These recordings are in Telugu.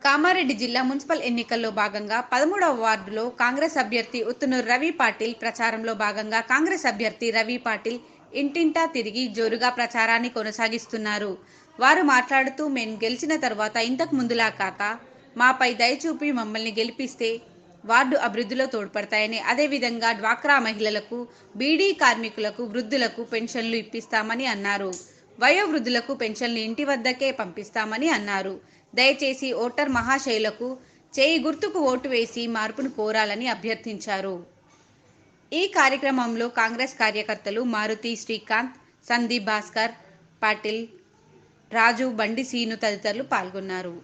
కామారెడ్డి జిల్లా మున్సిపల్ ఎన్నికల్లో భాగంగా 13వ వార్డులో కాంగ్రెస్ అభ్యర్థి ఉత్తునూరు రవి పాటిల్ ప్రచారంలో భాగంగా కాంగ్రెస్ అభ్యర్థి రవి పాటిల్ ఇంటింటా తిరిగి జోరుగా ప్రచారాన్ని కొనసాగిస్తున్నారు. వారు మాట్లాడుతూ మేము గెలిచిన తర్వాత ఇంతకు ముందులా కాక మాపై దయచూపి మమ్మల్ని గెలిపిస్తే వార్డు అభివృద్ధిలో తోడ్పడతాయని, అదేవిధంగా డ్వాక్రా మహిళలకు, బీడీ కార్మికులకు, వృద్ధులకు పెన్షన్లు ఇప్పిస్తామని అన్నారు. వయోవృద్ధులకు పెన్షన్లు ఇంటి వద్దకే పంపిస్తామని అన్నారు. దయచేసి ఓటర్ మహాశయులకు చేయి గుర్తుకు ఓటు వేసి మార్పును కోరాలని అభ్యర్థించారు. ఈ కార్యక్రమంలో కాంగ్రెస్ కార్యకర్తలు మారుతి, శ్రీకాంత్, సందీప్, భాస్కర్, పాటిల్, రాజు, బండి సీను తదితరులు పాల్గొన్నారు.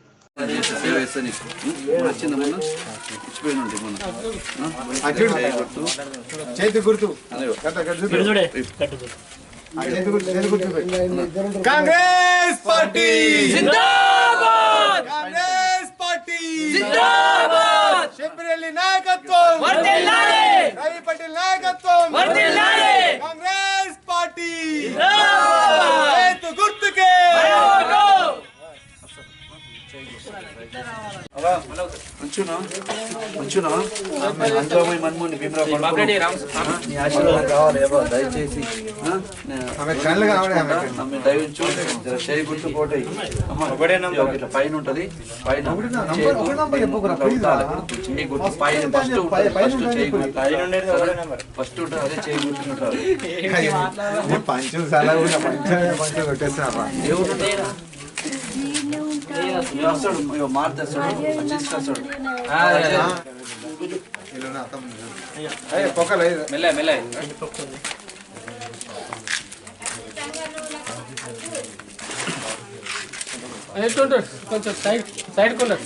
కాంగ్రెస్ పార్టీ జిందాబాద్, కాంగ్రెస్ పార్టీ జిందాబాద్, శంకరెల్లి నాయకత్వం వర్ధిల్లాలి, రవి పాటిల్ నాయకత్వం వర్ధిల్లాలి, కాంగ్రెస్ పార్టీ జిందాబాద్, చేతు గుర్తుకే మన్మోహన్ నీ ఆశీర్వాదం కావాలి. దయచేసి దయచు చేయి గుర్తు కోటయి ఇట్లా పైన ఉంటది, పైన చేయి గుర్తు పైన ఫస్ట్ చేయి గుర్తు ఫస్ట్ ఉంటుంది, అదే చేయి గుర్తు ఉంటుంది. వస్తాడు మార్చేస్తాడు తీసుకొస్తాడు. కొంచెం సైడ్ కొంటారు.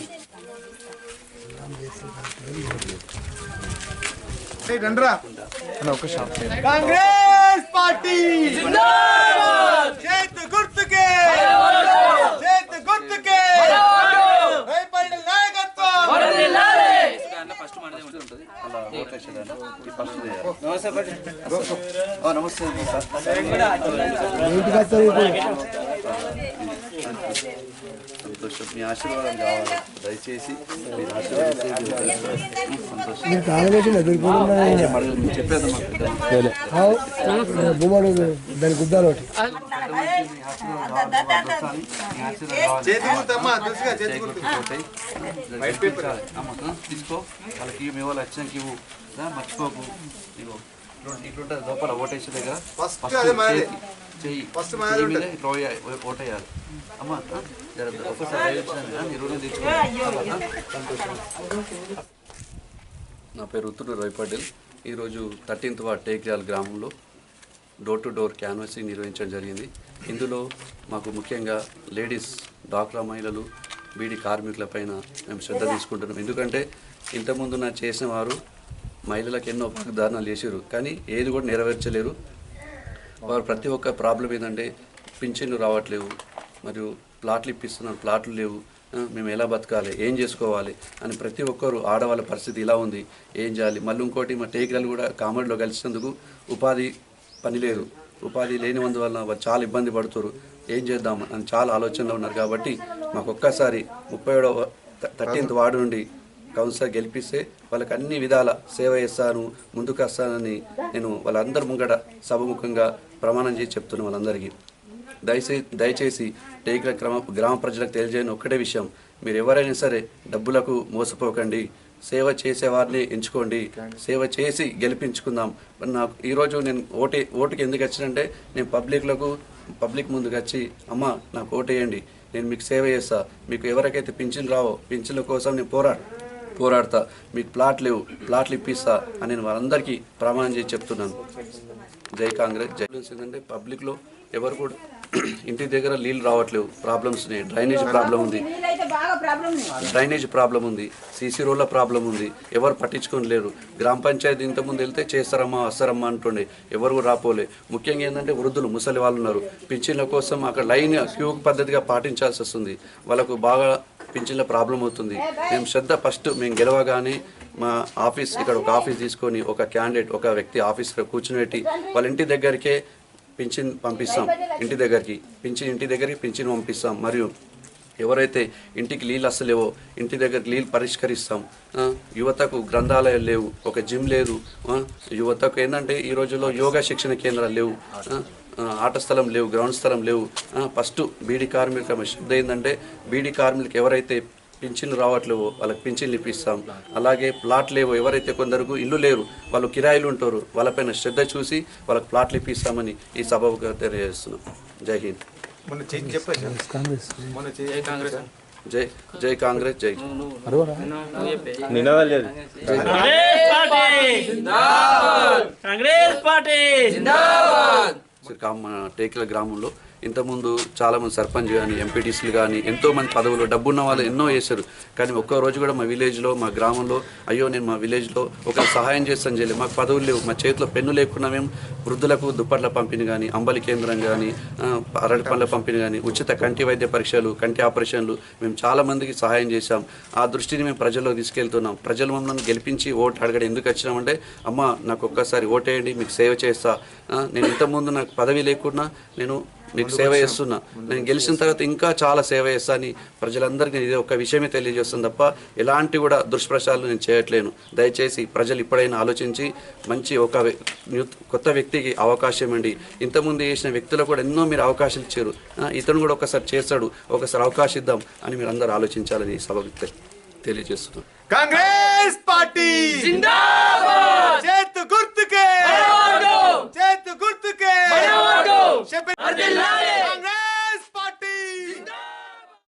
కాంగ్రెస్ పార్టీ జిందాబాద్, చేతు గుర్తుకే చేతు గుర్తుకే రవి పాటిల్ నాయకత్వం వర్ధిల్లాలి. నమస్తే సంతోషం, మీ ఆశీర్వాదం కావాలి. దయచేసి మీరు ఆశీర్వాదిస్తే చెప్పేదమ్మా తీసుకో. వాళ్ళకి మీ వాళ్ళు వచ్చినాక ఇవ్వు, మర్చిపోకు. ఇగో ఇట్లుంటుంది లోపల ఓటేసే దగ్గర చెయ్యి ఇట్లా ఓటేయాలి. అమ్మా ఒక్కసారి మీరు రుణం తీసుకోవాలి. నా పేరు ఉత్తునూరు రవి పాటిల్. ఈరోజు 13th వార్డ్ టేక్యాల్ గ్రామంలో డోర్ టు డోర్ క్యాన్వాసింగ్ నిర్వహించడం జరిగింది. ఇందులో మాకు ముఖ్యంగా లేడీస్, డ్వాక్రా మహిళలు, బీడీ కార్మికులపైన మేము శ్రద్ధ తీసుకుంటున్నాం. ఎందుకంటే ఇంతకుముందు నా చేసిన వారు మహిళలకు ఎన్నో వాగ్దానాలు చేశారు, కానీ ఏది కూడా నెరవేర్చలేరు. వారు ప్రతి ఒక్క ప్రాబ్లం ఏంటంటే పింఛన్లు రావట్లేవు, మరియు ప్లాట్లు ఇప్పిస్తున్నారు, ప్లాట్లు లేవు, మేము ఎలా బతకాలి, ఏం చేసుకోవాలి అని ప్రతి ఒక్కరు ఆడవాళ్ళ పరిస్థితి ఇలా ఉంది, ఏం చేయాలి. మళ్ళీ ఇంకోటి మా టేకలు కూడా కామెడీలో కలిసినందుకు ఉపాధి పని లేదు, ఉపాధి లేనివందువలన వాళ్ళు చాలా ఇబ్బంది పడుతారు, ఏం చేద్దాం అని చాలా ఆలోచనలో ఉన్నారు. కాబట్టి మాకు ఒక్కసారి 37వ 13th వార్డు నుండి కౌన్సిలర్ గెలిపిస్తే వాళ్ళకి అన్ని విధాల సేవ చేస్తాను, ముందుకు వస్తానని నేను వాళ్ళందరి ముంగట సభముఖంగా ప్రమాణం చేసి చెప్తున్నాను వాళ్ళందరికీ. దయచేసి టేకల గ్రామ ప్రజలకు తెలియజేయని ఒక్కటే విషయం, మీరు ఎవరైనా సరే డబ్బులకు మోసపోకండి, సేవ చేసేవారిని ఎంచుకోండి, సేవ చేసి గెలిపించుకుందాం. నాకు ఈరోజు నేను ఓటుకి ఎందుకు వచ్చినంటే, నేను పబ్లిక్ ముందుకు వచ్చి అమ్మ నాకు ఓటేయండి, నేను మీకు సేవ చేస్తా, మీకు ఎవరికైతే పింఛన్ రావో పింఛన్ల కోసం నేను పోరాడతా, మీకు ప్లాట్లు ఇప్పిస్తా అని నేను వాళ్ళందరికీ ప్రమాణం చేసి చెప్తున్నాను. జై కాంగ్రెస్. జై. ఏంటంటే పబ్లిక్లో ఎవరు కూడా ఇంటి దగ్గర నీళ్ళు రావట్లేవు, ప్రాబ్లమ్స్ ఉన్నాయి, డ్రైనేజ్ ప్రాబ్లం ఉంది, సీసీ రోడ్ల ప్రాబ్లం ఉంది, ఎవరు పట్టించుకొని లేరు. గ్రామ పంచాయతీ ఇంతకుముందు వెళ్తే చేస్తారమ్మా వస్తారమ్మా అంటుండే, ఎవరు రాపోలే. ముఖ్యంగా ఏంటంటే వృద్ధులు, ముసలి వాళ్ళు ఉన్నారు, పింఛన్ల కోసం అక్కడ లైన్ క్యూ పద్ధతిగా పాటించాల్సి వస్తుంది, వాళ్ళకు బాగా పింఛన్ల ప్రాబ్లం అవుతుంది. మేము ఫస్ట్ మేము గెలవగానే మా ఆఫీస్, ఇక్కడ ఒక ఆఫీస్ తీసుకొని ఒక క్యాండిడేట్, ఒక వ్యక్తి ఆఫీస్లో కూర్చుని వాళ్ళ ఇంటి దగ్గరికే పింఛన్ పంపిస్తాం, ఇంటి దగ్గరికి పింఛన్ పంపిస్తాం. మరియు ఎవరైతే ఇంటికి నీళ్ళు అస్సలేవో ఇంటి దగ్గర నీళ్ళు పరిష్కరిస్తాం. యువతకు గ్రంథాలయాలు లేవు, ఒక జిమ్ లేదు. యువతకు ఏంటంటే ఈ రోజుల్లో యోగా శిక్షణ కేంద్రాలు లేవు, ఆట స్థలం లేవు, గ్రౌండ్ స్థలం లేవు. ఫస్ట్ బీడీ కార్మికుల శుద్ధ ఏంటంటే బీడీ కార్మికులకు ఎవరైతే పింఛన్లు రావట్లేవో వాళ్ళకి పింఛన్లు ఇప్పిస్తాం. అలాగే ప్లాట్ లేవో ఎవరైతే కొందరికి ఇల్లు లేరు వాళ్ళు కిరాయిలు ఉంటారు వాళ్ళపైన శ్రద్ధ చూసి వాళ్ళకి ప్లాట్లు ఇప్పిస్తామని ఈ సభకు తెలియజేస్తున్నాం. జై హింద్. జై జై కాంగ్రెస్. జై టేకిల గ్రామంలో ఇంతకుముందు చాలామంది సర్పంచ్ కానీ ఎంపీటీసీలు కానీ ఎంతోమంది పదవులు డబ్బున్న వాళ్ళు ఎన్నో చేశారు. కానీ ఒక్క రోజు కూడా మా విలేజ్లో మా గ్రామంలో అయ్యో నేను మా విలేజ్లో ఒక సహాయం చేస్తాను చేయలేదు, మాకు పదవులు లేవు, మా చేతిలో పెన్ను లేకుండా మేము వృద్ధులకు దుప్పట్ల పంపిణీ కానీ అంబలి కేంద్రం కానీ అరటి పండ్ల పంపిణీ కానీ ఉచిత కంటి వైద్య పరీక్షలు కంటి ఆపరేషన్లు మేము చాలామందికి సహాయం చేశాం. ఆ దృష్టిని మేము ప్రజల్లోకి తీసుకెళ్తున్నాం. ప్రజలు మమ్మల్ని గెలిపించి ఓటు అడగడం ఎందుకు వచ్చినామంటే అమ్మ నాకు ఒక్కసారి ఓటేయండి మీకు సేవ చేస్తా, నేను ఇంతకుముందు నాకు పదవి లేకున్నా నేను మీకు సేవ చేస్తున్నా, నేను గెలిచిన తర్వాత ఇంకా చాలా సేవ చేస్తా అని ప్రజలందరికీ ఇది ఒక విషయమే తెలియజేస్తుంది తప్ప ఎలాంటి కూడా దుష్ప్రచారాలు నేను చేయట్లేను. దయచేసి ప్రజలు ఇప్పుడైనా ఆలోచించి మంచి ఒక కొత్త వ్యక్తికి అవకాశం ఇవ్వండి. ఇంతకుముందు చేసిన వ్యక్తులకు కూడా ఎన్నో మీరు అవకాశాలు ఇచ్చారు, ఇతను కూడా ఒకసారి చేస్తాడు, ఒకసారి అవకాశం ఇద్దాం అని మీరు అందరూ ఆలోచించాలని సభకు తెలియజేస్తున్నాను. కాంగ్రెస్ పార్టీ